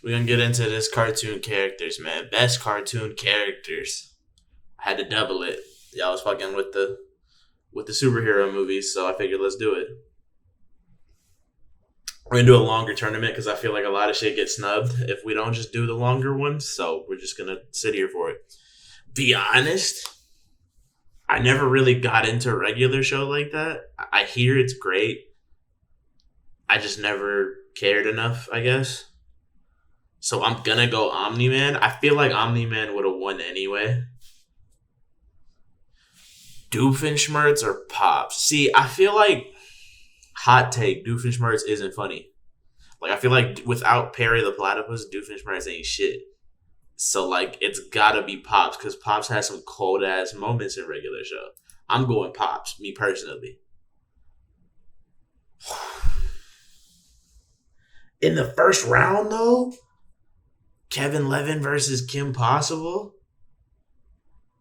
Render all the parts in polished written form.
We're gonna get into this cartoon characters, man. Best cartoon characters. I had to double it. Y'all was fucking with the superhero movies, so I figured let's do it. We're gonna do a longer tournament because I feel like a lot of shit gets snubbed if we don't just do the longer ones. So we're just gonna sit here for it. Be honest, I never really got into a regular show like that. I hear it's great. I just never cared enough, I guess. So I'm gonna go Omni Man. I feel like Omni Man would have won anyway. Doofenshmirtz or Pops? See, I feel like hot take Doofenshmirtz isn't funny. Like I feel like without Perry the Platypus, Doofenshmirtz ain't shit. So like it's gotta be Pops because Pops has some cold ass moments in regular show. I'm going Pops, me personally. In the first round though, Kevin Levin versus Kim Possible.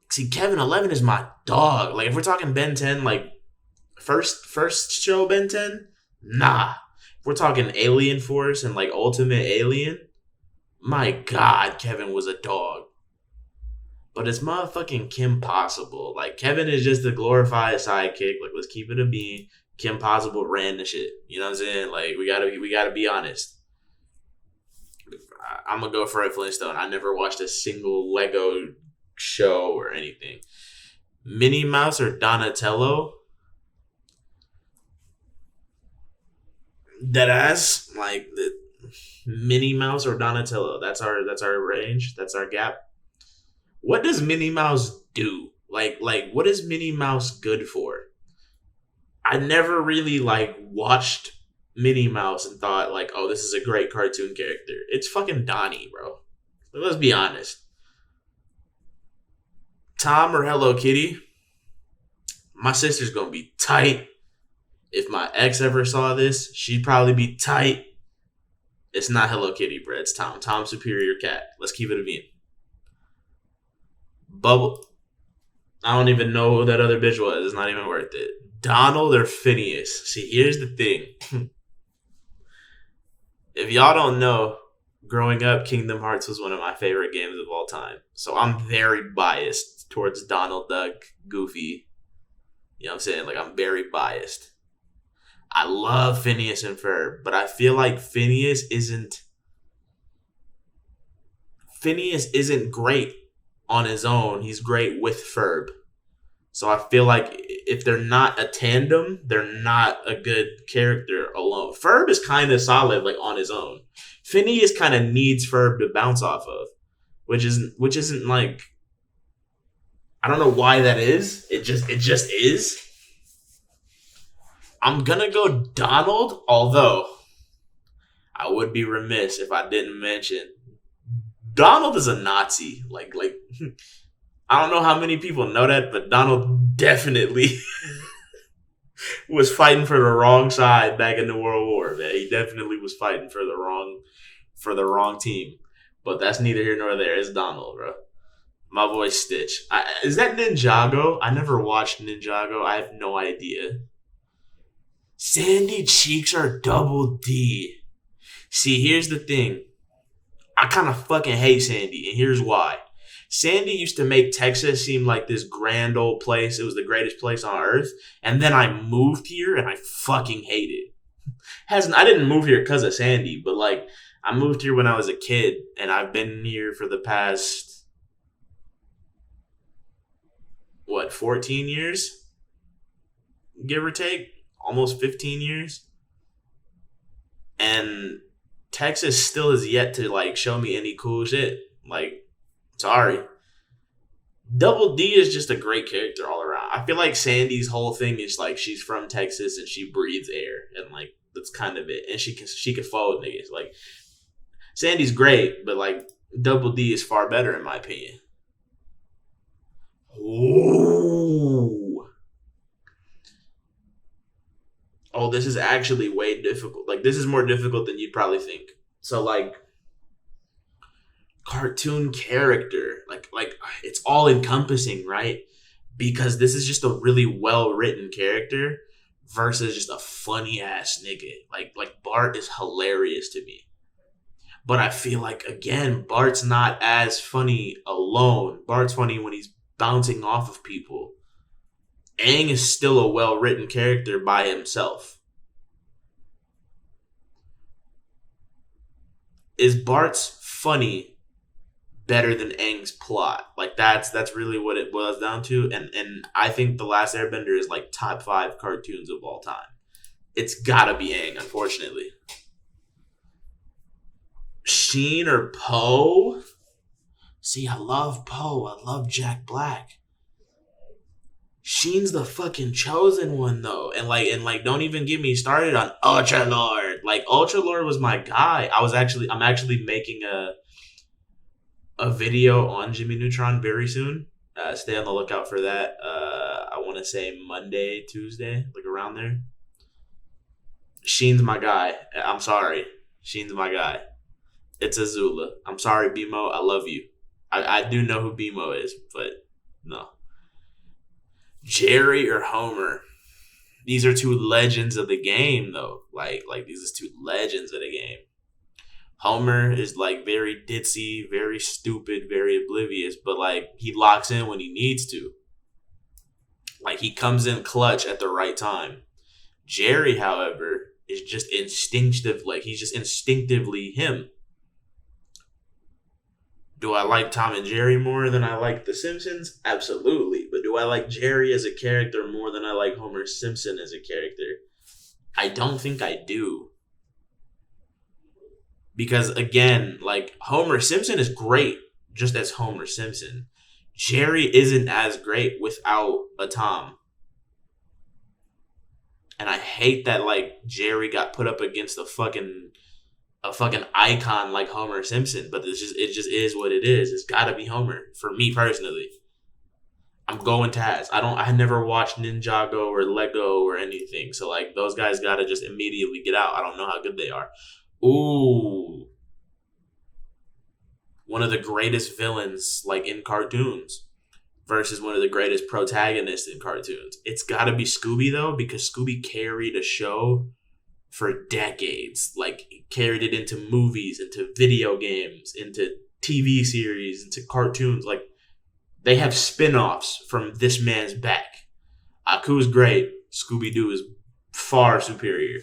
See, Kevin 11 is my dog. Like if we're talking Ben 10, like first show Ben 10, nah. If we're talking Alien Force and like Ultimate Alien, my God, Kevin was a dog. But it's motherfucking Kim Possible. Like Kevin is just a glorified sidekick. Like let's keep it a bean. Kim Possible ran the shit. You know what I'm saying? Like we gotta be honest. I'm gonna go for a Flintstone. I never watched a single Lego show or anything. Minnie Mouse or Donatello? Deadass, like the Minnie Mouse or Donatello. That's our range. That's our gap. What does Minnie Mouse do? Like what is Minnie Mouse good for? I never really like watched Minnie Mouse and thought like, oh, this is a great cartoon character. It's fucking Donnie, bro. Let's be honest. Tom or Hello Kitty? My sister's gonna be tight. If my ex ever saw this, she'd probably be tight. It's not Hello Kitty, bro. It's Tom. Tom Superior Cat. Let's keep it a bean. Bubble. I don't even know who that other bitch was. It's not even worth it. Donald or Phineas? See, here's the thing. If y'all don't know, growing up, Kingdom Hearts was one of my favorite games of all time. So I'm very biased towards Donald Duck, Goofy. You know what I'm saying? Like, I'm very biased. I love Phineas and Ferb, but I feel like Phineas isn't great on his own. He's great with Ferb. So I feel like if they're not a tandem, they're not a good character alone. Ferb is kind of solid, like on his own. Phineas kind of needs Ferb to bounce off of, which isn't like, I don't know why that is. It just is. I'm gonna go Donald, although I would be remiss if I didn't mention Donald is a Nazi. Like I don't know how many people know that, but Donald definitely was fighting for the wrong side back in the World War, man. He definitely was fighting for the wrong team. But that's neither here nor there. It's Donald, bro. My boy Stitch. Is that Ninjago? I never watched Ninjago. I have no idea. Sandy Cheeks or Double D? See, here's the thing. I kind of fucking hate Sandy, and here's why. Sandy used to make Texas seem like this grand old place. It was the greatest place on earth. And then I moved here and I fucking hate it. I didn't move here because of Sandy, but like I moved here when I was a kid and I've been here for the past 14 years? Give or take, almost 15 years. And Texas still is yet to like show me any cool shit. Like sorry. Double D is just a great character all around. I feel like Sandy's whole thing is like she's from Texas and she breathes air and like that's kind of it. And she can fold niggas. Like Sandy's great, but like Double D is far better in my opinion. Ooh. Oh, this is actually way difficult. Like this is more difficult than you'd probably think. So like cartoon character. Like it's all encompassing, right? Because this is just a really well written character versus just a funny ass nigga. Like Bart is hilarious to me. But I feel like again, Bart's not as funny alone. Bart's funny when he's bouncing off of people. Aang is still a well written character by himself. Is Bart's funny better than Aang's plot? Like that's really what it boils down to. And I think The Last Airbender is like top 5 cartoons of all time. It's gotta be Aang, unfortunately. Sheen or Poe? See, I love Poe. I love Jack Black. Sheen's the fucking chosen one though, and don't even get me started on Ultra Lord. Like Ultra Lord was my guy. I'm actually making a video on Jimmy Neutron very soon. Stay on the lookout for that. I want to say Monday, Tuesday, like around there. Sheen's my guy. I'm sorry, Sheen's my guy. It's Azula. I'm sorry, BMO. I love you. I do know who BMO is, but no. Jerry or Homer? These are two legends of the game, though. Like these are two legends of the game. Homer is like very ditzy, very stupid, very oblivious, but like he locks in when he needs to. Like he comes in clutch at the right time. Jerry, however, is just instinctive. Like he's just instinctively him. Do I like Tom and Jerry more than I like The Simpsons? Absolutely. But do I like Jerry as a character more than I like Homer Simpson as a character? I don't think I do. Because again, like Homer Simpson is great just as Homer Simpson. Jerry isn't as great without a Tom. And I hate that like Jerry got put up against a fucking icon like Homer Simpson, but it just is what it is. It's gotta be Homer for me personally. I'm going Taz. I never watched Ninjago or Lego or anything, so like those guys gotta just immediately get out. I don't know how good they are. Ooh, one of the greatest villains like in cartoons versus one of the greatest protagonists in cartoons. It's gotta be Scooby though, because Scooby carried a show for decades. Like carried it into movies, into video games, into TV series, into cartoons. Like they have spin-offs from this man's back. Aku's great. Scooby-Doo is far superior.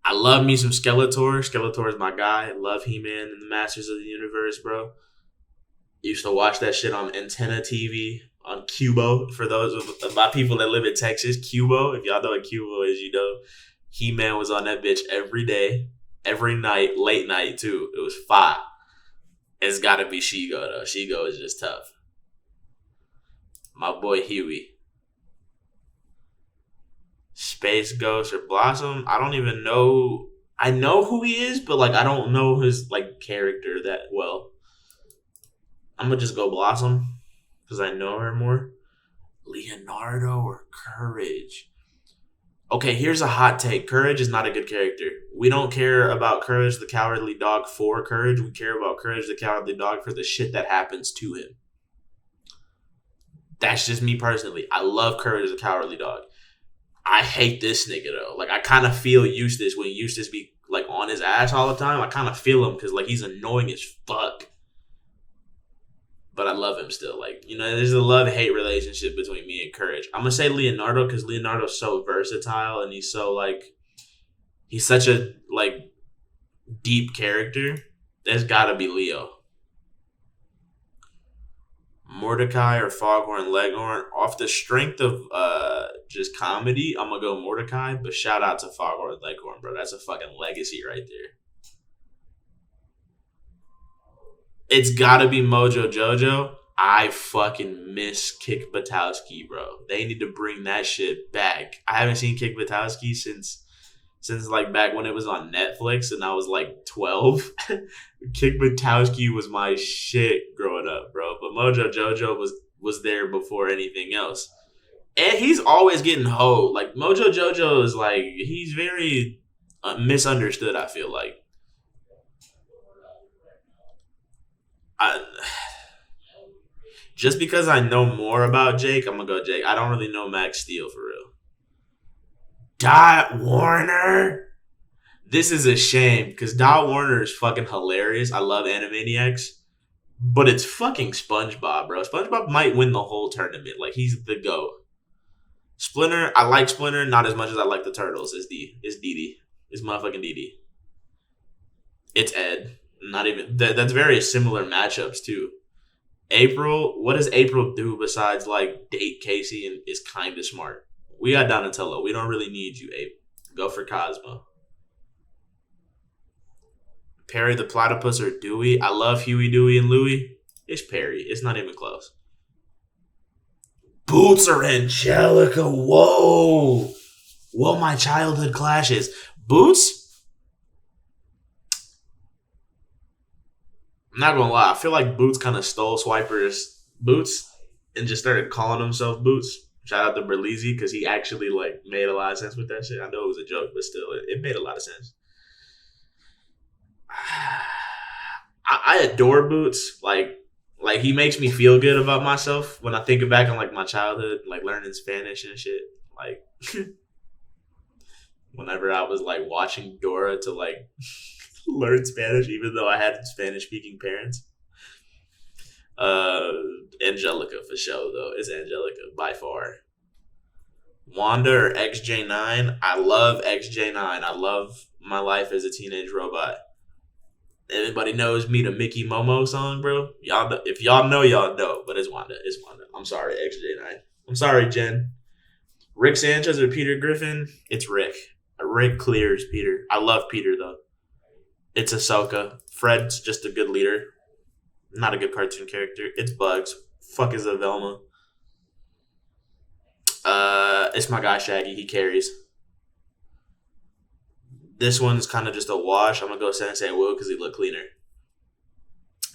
I love me some Skeletor. Skeletor is my guy. I love He-Man and the Masters of the Universe, bro. Used to watch that shit on Antenna TV on Cubo. For those of my people that live in Texas, Cubo. If y'all know what Cubo is, you know He-Man was on that bitch every day, every night, late night too. It was fire. It's got to be Shigo though. Shigo is just tough. My boy Huey. Space Ghost or Blossom? I don't even know. I know who he is, but like I don't know his like character that well. I'm gonna just go Blossom because I know her more. Leonardo or Courage? Okay, here's a hot take. Courage is not a good character. We don't care about Courage the Cowardly Dog for Courage. We care about Courage the Cowardly Dog for the shit that happens to him. That's just me personally. I love Courage the Cowardly Dog. I hate this nigga though. Like I kind of feel Eustace when Eustace be like on his ass all the time. I kind of feel him because like he's annoying as fuck. But I love him still. Like, you know, there's a love-hate relationship between me and Courage. I'm going to say Leonardo because Leonardo's so versatile and he's so, like, he's such a, like, deep character. There's got to be Leo. Mordecai or Foghorn Leghorn. Off the strength of just comedy, I'm going to go Mordecai. But shout out to Foghorn Leghorn, bro. That's a fucking legacy right there. It's gotta be Mojo Jojo. I fucking miss Kick Buttowski, bro. They need to bring that shit back. I haven't seen Kick Buttowski since like back when it was on Netflix and I was like 12. Kick Buttowski was my shit growing up, bro. But Mojo Jojo was there before anything else. And he's always getting hoed. Like Mojo Jojo is like he's very misunderstood, I feel like. Just because I know more about Jake, I'm gonna go Jake. I don't really know Max Steel for real. Dot Warner, This is a shame because Dot Warner is fucking hilarious. I love Animaniacs, but it's fucking SpongeBob, bro. SpongeBob might win the whole tournament. Like he's the GOAT. Splinter, I like Splinter not as much as I like the Turtles. Is Dee Dee? Is motherfucking Dee Dee? It's Ed. Not even that's very similar matchups too. April, what does April do besides like date Casey and is kind of smart? We got Donatello. We don't really need you, Ape. Go for Cosmo. Perry the Platypus or Dewey. I love Huey, Dewey, and Louie. It's Perry. It's not even close. Boots or Angelica. Whoa. Whoa, my childhood clashes. Boots? I'm not gonna lie. I feel like Boots kind of stole Swiper's Boots and just started calling himself Boots. Shout out to Berlizzi because he actually like made a lot of sense with that shit. I know it was a joke, but still, it made a lot of sense. I adore Boots. Like he makes me feel good about myself when I think back on like my childhood, like learning Spanish and shit. Like whenever I was like watching Dora to like learn Spanish, even though I had Spanish speaking parents. Angelica for sure though. It's Angelica by far. Wanda or XJ9. I love XJ9. I love My Life as a Teenage Robot. Anybody knows me the Mickey Momo song, bro? Y'all know, if y'all know, but it's Wanda. It's Wanda. I'm sorry, XJ9. I'm sorry, Jen. Rick Sanchez or Peter Griffin? It's Rick. Rick clears Peter. I love Peter though. It's Ahsoka. Fred's just a good leader. Not a good cartoon character. It's Bugs. Fuck is a Velma. It's my guy Shaggy. He carries. This one's kind of just a wash. I'm gonna go Sensei Will because he looked cleaner.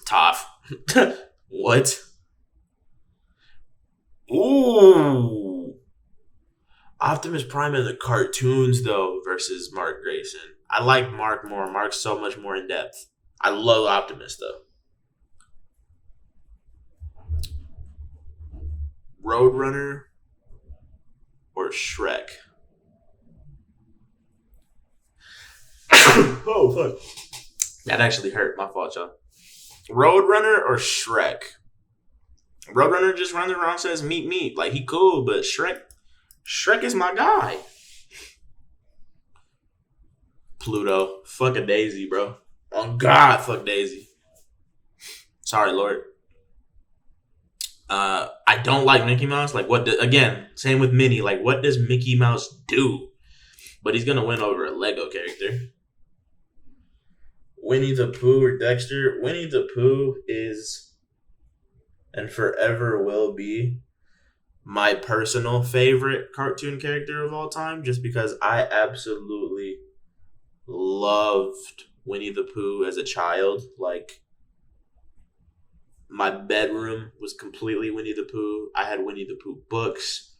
Toph. What? Ooh. Optimus Prime in the cartoons though versus Mark Grayson. I like Mark more. Mark's so much more in depth. I love Optimus though. Roadrunner or Shrek? Oh, fuck. That actually hurt. My fault, y'all. Roadrunner or Shrek? Roadrunner just runs around and says, meet me. Like, he cool, but Shrek is my guy. Pluto. Fuck a Daisy, bro. Oh, God, fuck Daisy. Sorry, Lord. I don't like Mickey Mouse. Like, again, same with Minnie. Like, what does Mickey Mouse do? But he's going to win over a Lego character. Winnie the Pooh or Dexter? Winnie the Pooh is and forever will be my personal favorite cartoon character of all time just because I absolutely loved Winnie the Pooh as a child. Like, my bedroom was completely Winnie the Pooh. I had Winnie the Pooh books.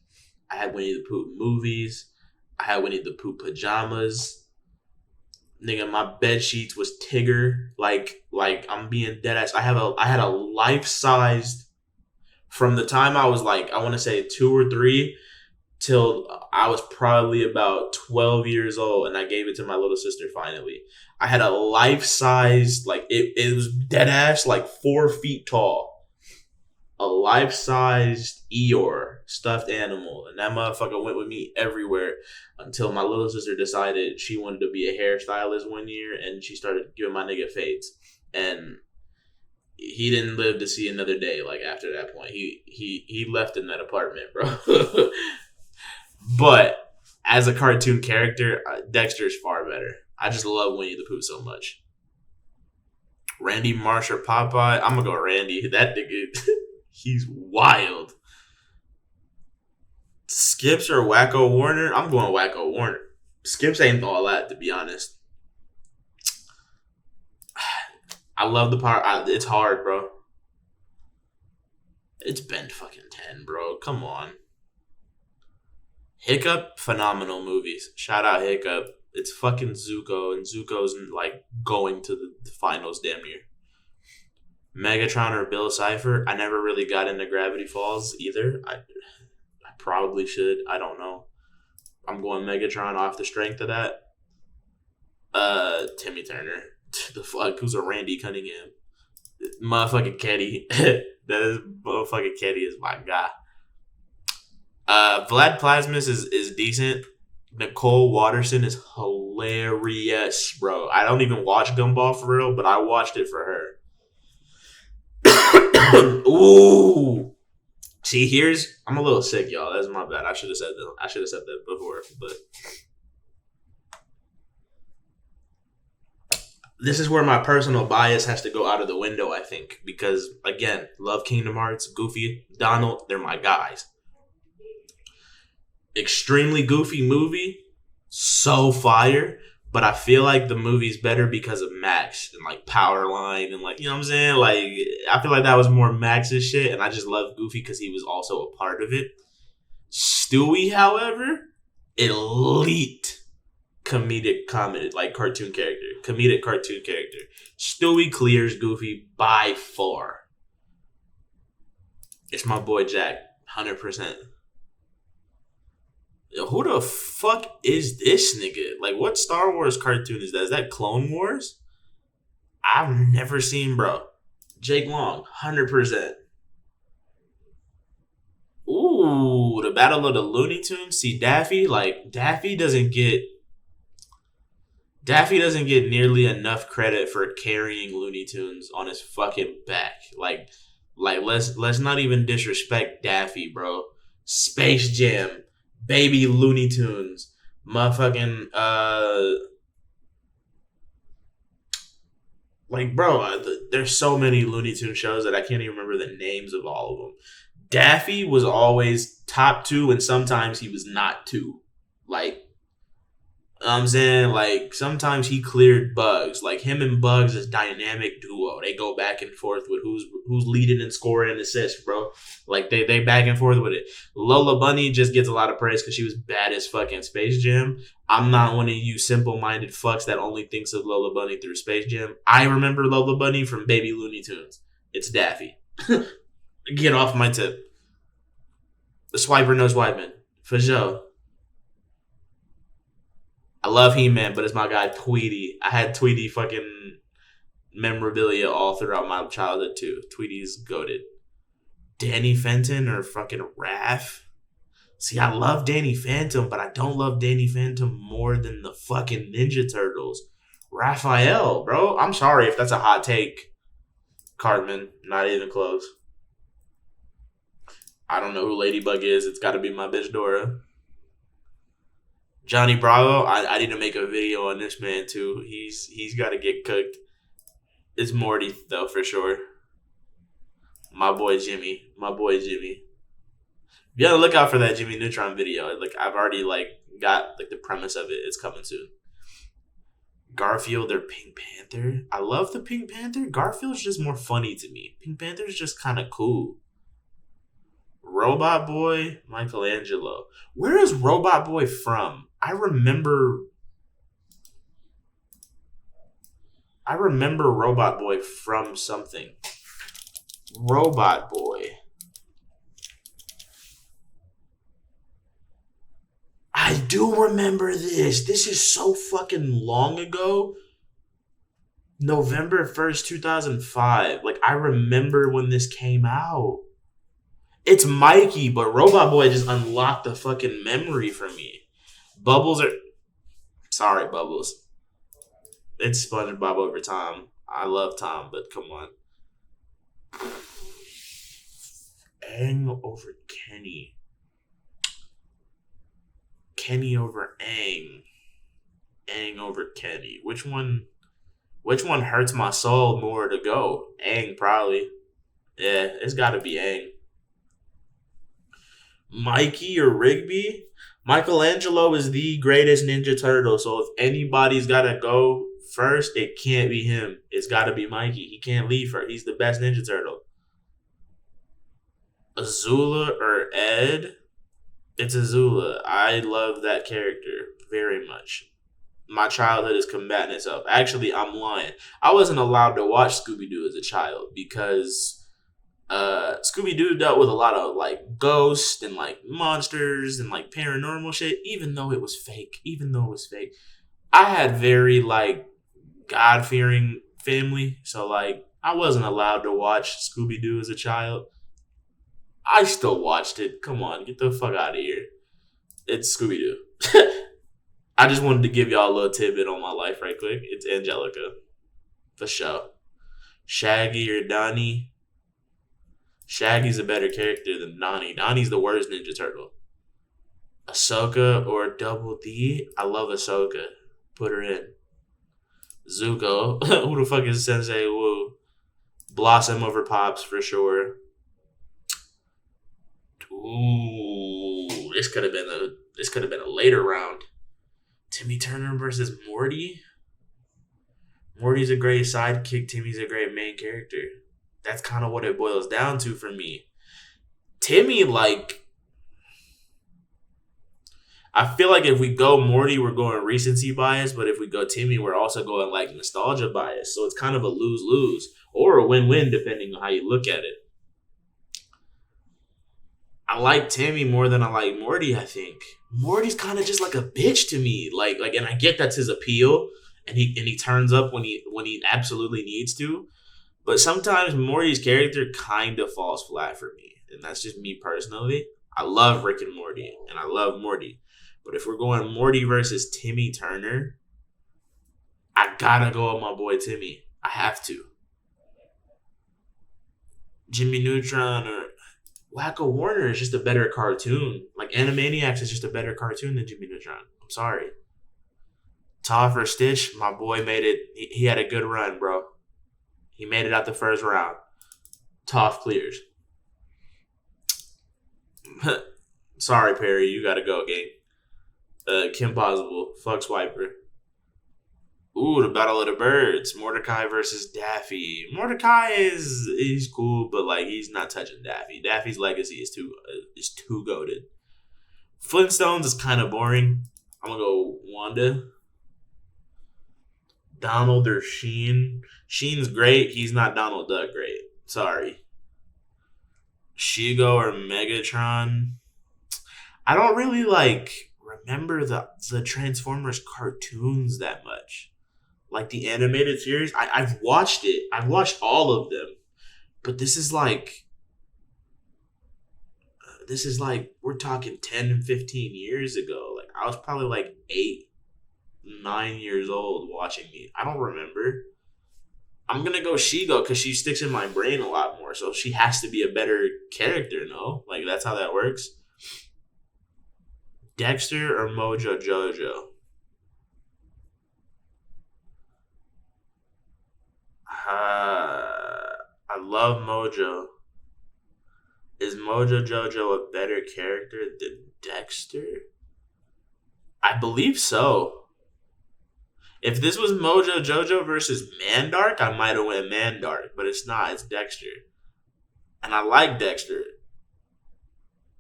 I had Winnie the Pooh movies. I had Winnie the Pooh pajamas. Nigga, my bed sheets was Tigger. Like I'm being dead ass. I had a life-sized from the time I was like, I want to say 2 or 3 till I was probably about 12 years old, and I gave it to my little sister finally. I had a life-sized, like, it was dead ass, like 4 feet tall. A life-sized Eeyore stuffed animal. And that motherfucker went with me everywhere until my little sister decided she wanted to be a hairstylist one year, and she started giving my nigga fades. And he didn't live to see another day, like, after that point. He left in that apartment, bro. But as a cartoon character, Dexter's far better. I just love Winnie the Pooh so much. Randy Marsh or Popeye? I'm gonna go Randy. That nigga, he's wild. Skips or Wacko Warner? I'm going Wacko Warner. Skips ain't all that, to be honest. I love the part. It's hard, bro. It's Ben fucking 10, bro. Come on. Hiccup, phenomenal movies. Shout out Hiccup. It's fucking Zuko, and Zuko's like going to the finals damn near. Megatron or Bill Cipher? I never really got into Gravity Falls either. I probably should. I don't know. I'm going Megatron off the strength of that. Timmy Turner. The fuck? Who's a Randy Cunningham? Motherfucking Ketty. That is motherfucking Ketty is my guy. Vlad Plasmus is decent. Nicole Watterson is hilarious, bro. I don't even watch Gumball for real, but I watched it for her. Ooh. See, I'm a little sick, y'all. That's my bad. I should have said that. I should have said that before, but this is where my personal bias has to go out of the window, I think, because again, love Kingdom Hearts, Goofy, Donald, they're my guys. Extremely goofy movie, so fire, but I feel like the movie's better because of Max and like Powerline and like, you know what I'm saying? Like, I feel like that was more Max's shit, and I just love Goofy because he was also a part of it. Stewie, however, elite comedic comedy, like cartoon character, comedic cartoon character. Stewie clears Goofy by far. It's my boy Jack, 100%. Yo, who the fuck is this nigga? Like, what Star Wars cartoon is that? Is that Clone Wars? I've never seen, bro. Jake Long, 100%. Ooh, the Battle of the Looney Tunes. See, Daffy doesn't get nearly enough credit for carrying Looney Tunes on his fucking back. Like let's not even disrespect Daffy, bro. Space Jam, Baby Looney Tunes, motherfucking like, bro, there's so many Looney Tunes shows that I can't even remember the names of all of them. Daffy was always top 2, and sometimes he was not 2. Like, I'm saying, like, sometimes he cleared Bugs. Like, him and Bugs is dynamic duo. They go back and forth with who's leading and scoring and assists, bro. Like, they back and forth with it. Lola Bunny just gets a lot of praise because she was bad as fucking Space Jam. I'm not one of you simple-minded fucks that only thinks of Lola Bunny through Space Jam. I remember Lola Bunny from Baby Looney Tunes. It's Daffy. Get off my tip. The swiper knows Whiteman. For sure. I love He-Man, but it's my guy Tweety. I had Tweety fucking memorabilia all throughout my childhood too. Tweety's goated. Danny Fenton or fucking Raph. See, I love Danny Phantom, but I don't love Danny Phantom more than the fucking Ninja Turtles. Raphael, bro. I'm sorry if that's a hot take. Cartman, not even close. I don't know who Ladybug is. It's got to be my bitch Dora. Johnny Bravo, I need to make a video on this man too. He's got to get cooked. It's Morty though for sure. My boy Jimmy. You gotta look out for that Jimmy Neutron video. Like, I've already got the premise of it. It's coming soon. Garfield or Pink Panther. I love the Pink Panther. Garfield's just more funny to me. Pink Panther's just kind of cool. Robot Boy, Michelangelo. Where is Robot Boy from? I remember Robot Boy from something. Robot Boy. I do remember this. This is so fucking long ago. November 1st, 2005. Like, I remember when this came out. It's Mikey, but Robot Boy just unlocked the fucking memory for me. Bubbles are... Sorry, Bubbles. It's SpongeBob over Tom. I love Tom, but come on. Aang over Kenny. Kenny over Aang. Aang over Kenny. Which one hurts my soul more to go? Aang, probably. Yeah, it's gotta be Aang. Mikey or Rigby? Michelangelo is the greatest Ninja Turtle, so if anybody's gotta go first, it can't be him. It's gotta be Mikey. He can't leave her. He's the best Ninja Turtle. Azula or Ed? It's Azula. I love that character very much. My childhood is combating itself. Actually, I'm lying. I wasn't allowed to watch Scooby-Doo as a child because Scooby-Doo dealt with a lot of ghosts and monsters and paranormal shit, even though it was fake. I had very like God fearing family, so like I wasn't allowed to watch Scooby Doo as a child. I still watched it. Come on, get the fuck out of here. It's Scooby Doo. I just wanted to give y'all a little tidbit on my life right quick. It's Angelica, the show. Shaggy or Donnie? Shaggy's a better character than Donnie. Donnie's the worst Ninja Turtle. Ahsoka or Double D? I love Ahsoka. Put her in. Zuko. Who the fuck is Sensei Wu? Blossom over Pops for sure. Ooh, this could have been a later round. Timmy Turner versus Morty. Morty's a great sidekick. Timmy's a great main character. That's kind of what it boils down to for me. Timmy, like, I feel like if we go Morty, we're going recency bias, but if we go Timmy, we're also going like nostalgia bias. So it's kind of a lose lose or a win win depending on how you look at it. I like Timmy more than I like Morty. I think Morty's kind of just like a bitch to me. And I get that's his appeal, and he turns up when he absolutely needs to. But sometimes Morty's character kind of falls flat for me, and that's just me personally. I love Rick and Morty, and I love Morty. But if we're going Morty versus Timmy Turner, I gotta go with my boy Timmy. I have to. Jimmy Neutron or Wacko Warner is just a better cartoon. Like Animaniacs is just a better cartoon than Jimmy Neutron. I'm sorry. Toph or Stitch, my boy made it. He had a good run, bro. He made it out the first round. Toph clears. Sorry, Perry. You gotta go, gang. Kim Possible. Fuck Swiper. Ooh, the Battle of the Birds. Mordecai versus Daffy. Mordecai he's cool, but like he's not touching Daffy. Daffy's legacy is too goated. Flintstones is kind of boring. I'm gonna go Wanda. Donald or Sheen. Sheen's great. He's not Donald Duck great. Sorry. Shigo or Megatron. I don't really like remember the Transformers cartoons that much. Like the animated series, I've watched it. I've watched all of them. But this is like we're talking 10 and 15 years ago. Like I was probably like 8, 9 years old watching these. I don't remember. I'm gonna go Shigo because she sticks in my brain a lot more. So she has to be a better character, no? Like that's how that works. Dexter or Mojo Jojo? I love Mojo. Is Mojo Jojo a better character than Dexter? I believe so. If this was Mojo Jojo versus Mandark, I might have went Mandark, but it's not. It's Dexter. And I like Dexter.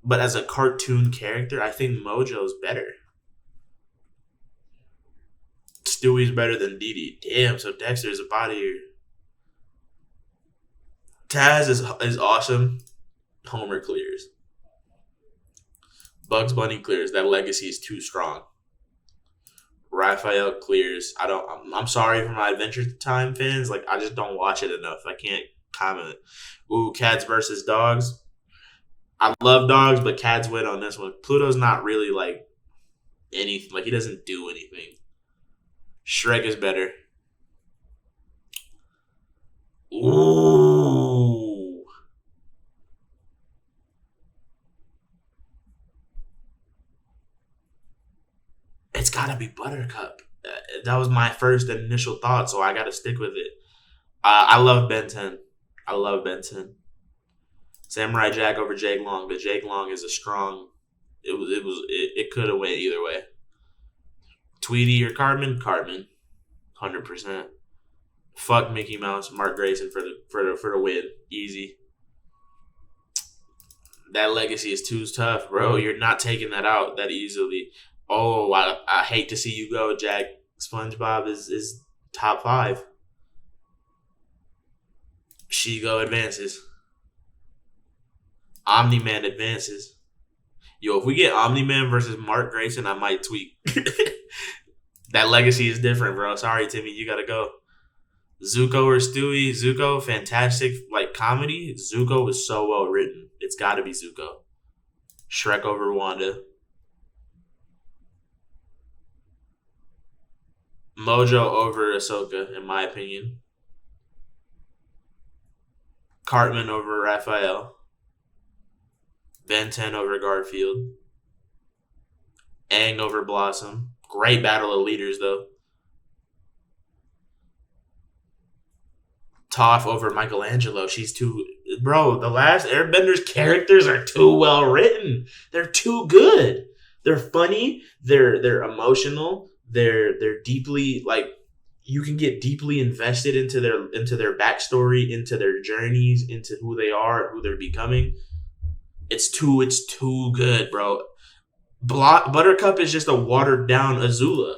But as a cartoon character, I think Mojo's better. Stewie's better than Dee Dee. Damn, so Dexter is a body. Taz is awesome. Homer clears. Bugs Bunny clears. That legacy is too strong. Raphael clears. I'm sorry for my Adventure Time fans. Like I just don't watch it enough. I can't comment. Ooh, cats versus dogs. I love dogs, but cats win on this one. Pluto's not really like anything. Like he doesn't do anything. Shrek is better. Ooh. It's gotta be Buttercup. That was my first initial thought, so I gotta stick with it. I love Ben 10. I love Ben 10. Samurai Jack over Jake Long, but Jake Long is a strong. It could have went either way. Tweety or Cartman, Cartman, 100%. Fuck Mickey Mouse, Mark Grayson for the win, easy. That legacy is too tough, bro. You're not taking that out that easily. Oh, I hate to see you go, Jack. SpongeBob is top 5. Shigo advances. Omni-Man advances. Yo, if we get Omni-Man versus Mark Grayson, I might tweet. That legacy is different, bro. Sorry, Timmy, you gotta go. Zuko or Stewie? Zuko, fantastic like comedy. Zuko is so well written. It's got to be Zuko. Shrek over Wanda. Mojo over Ahsoka, in my opinion. Cartman over Raphael. Ben 10 over Garfield. Aang over Blossom. Great battle of leaders, though. Toph over Michelangelo. She's too. Bro, the last Airbenders characters are too well written. They're too good. They're funny. They're emotional. They're deeply like you can get deeply invested into their backstory, into their journeys, into who they are, who they're becoming. It's too good, bro. Buttercup is just a watered down Azula.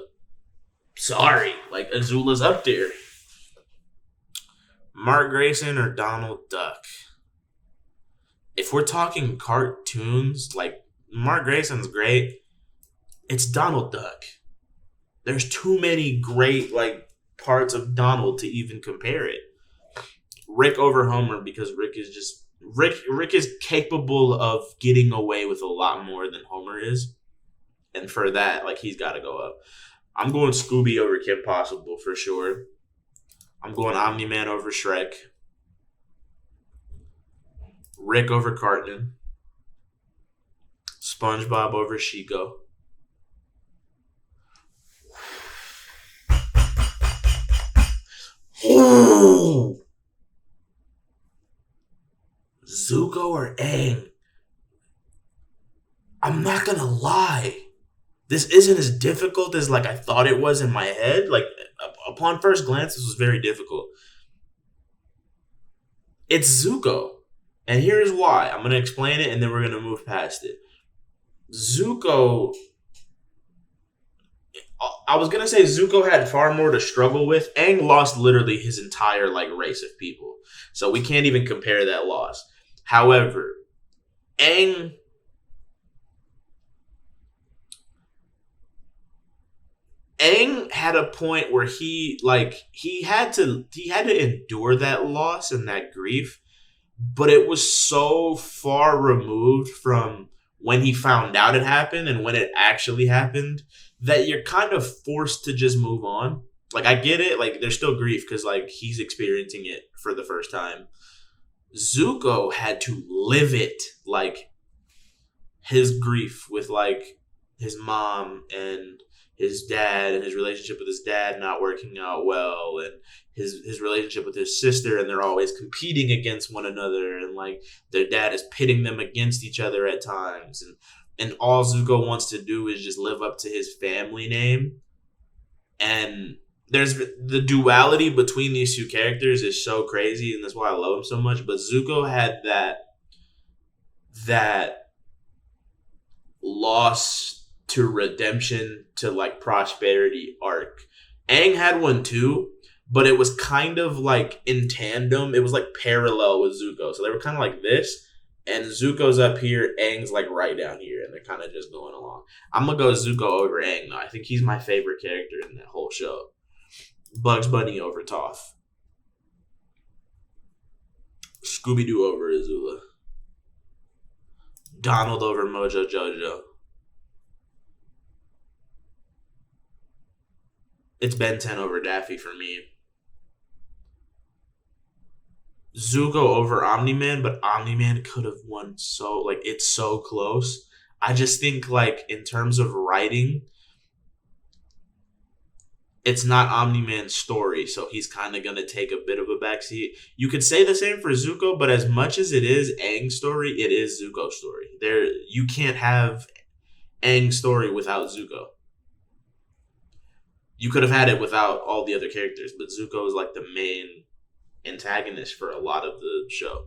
Sorry, like Azula's up there. Mark Grayson or Donald Duck. If we're talking cartoons, like Mark Grayson's great. It's Donald Duck. There's too many great like parts of Donald to even compare it. Rick over Homer because Rick is capable of getting away with a lot more than Homer is. And for that, like he's gotta go up. I'm going Scooby over Kim Possible for sure. I'm going Omni Man over Shrek. Rick over Cartman. SpongeBob over Chico. Ooh. Zuko or Aang. I'm not gonna lie. This isn't as difficult as like I thought it was in my head. Like upon first glance, this was very difficult. It's Zuko. And here's why. I'm gonna explain it and then we're gonna move past it. Zuko, I was gonna say Zuko had far more to struggle with. Aang lost literally his entire like race of people, so we can't even compare that loss. However, Aang Aang had a point where he had to endure that loss and that grief, but it was so far removed from when he found out it happened and when it actually happened that you're kind of forced to just move on. Like I get it, like there's still grief because like he's experiencing it for the first time. Zuko had to live it, like his grief with like his mom and his dad and his relationship with his dad not working out well and his relationship with his sister and they're always competing against one another and like their dad is pitting them against each other at times and all Zuko wants to do is just live up to his family name and there's the duality between these two characters is so crazy and that's why I love him so much but Zuko had that loss to redemption to like prosperity arc. Aang had one too, but it was kind of like in tandem. It was like parallel with Zuko. So they were kind of like this, and Zuko's up here, Aang's like right down here, and they're kind of just going along. I'm gonna go Zuko over Aang though. I think he's my favorite character in that whole show. Bugs Bunny over Toph. Scooby Doo over Azula. Donald over Mojo Jojo. It's Ben 10 over Daffy for me. Zuko over Omni Man, but Omni Man could have won so like it's so close. I just think like in terms of writing, it's not Omni Man's story, so he's kind of gonna take a bit of a backseat. You could say the same for Zuko, but as much as it is Aang's story, it is Zuko's story. There, you can't have Aang's story without Zuko. You could have had it without all the other characters, but Zuko is like the main antagonist for a lot of the show.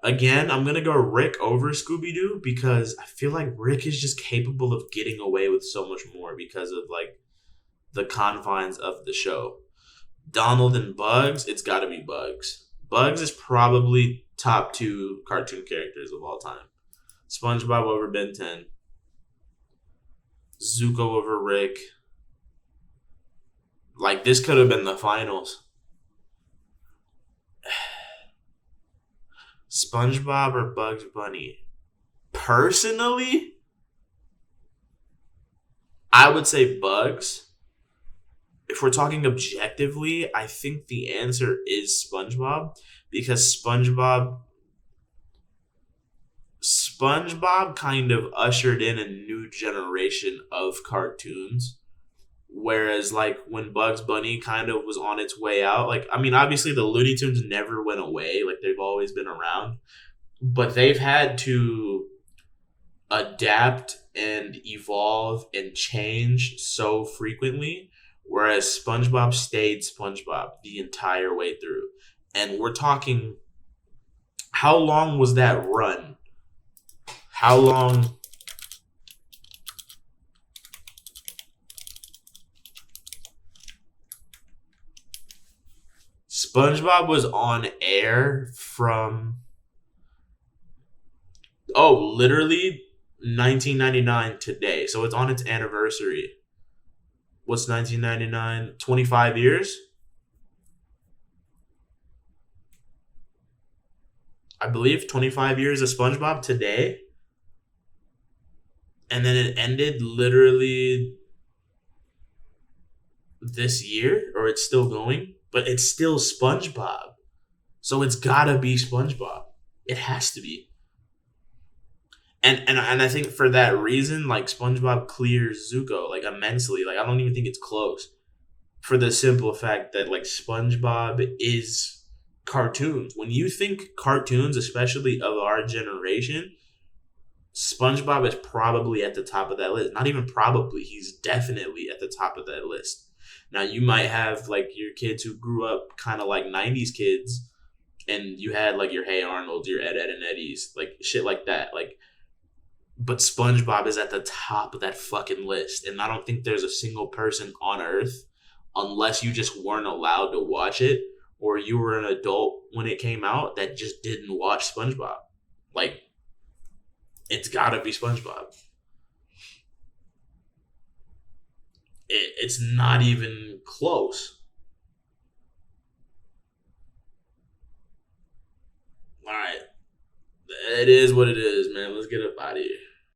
Again, I'm gonna go Rick over Scooby Doo because I feel like Rick is just capable of getting away with so much more because of like the confines of the show. Donald and Bugs, it's got to be Bugs. Bugs is probably top 2 cartoon characters of all time. SpongeBob over Ben 10. Zuko over Rick. Like this could have been the finals. SpongeBob or Bugs Bunny? Personally, I would say Bugs. If we're talking objectively, I think the answer is SpongeBob because SpongeBob kind of ushered in a new generation of cartoons. Whereas, like, when Bugs Bunny kind of was on its way out, like, I mean, obviously the Looney Tunes never went away. Like, they've always been around. But they've had to adapt and evolve and change so frequently. Whereas SpongeBob stayed SpongeBob the entire way through. And we're talking, how long was that run? How long? SpongeBob was on air from, literally 1999 today. So it's on its anniversary. What's 1999? 25 years? I believe 25 years of SpongeBob today. And then it ended literally this year, or it's still going, but it's still SpongeBob. So it's gotta be SpongeBob. It has to be. And I think for that reason, like SpongeBob clears Zuko like immensely. Like I don't even think it's close. For the simple fact that like SpongeBob is cartoons. When you think cartoons, especially of our generation, SpongeBob is probably at the top of that list. Not even probably, he's definitely at the top of that list. Now you might have like your kids who grew up kind of like '90s kids, and you had like your Hey Arnold, your Ed, Ed and Eddies, like shit like that. Like, but SpongeBob is at the top of that fucking list, and I don't think there's a single person on Earth, unless you just weren't allowed to watch it or you were an adult when it came out, that just didn't watch SpongeBob. Like, it's gotta be SpongeBob. It's not even close. All right, it is what it is, man. Let's get up out of here.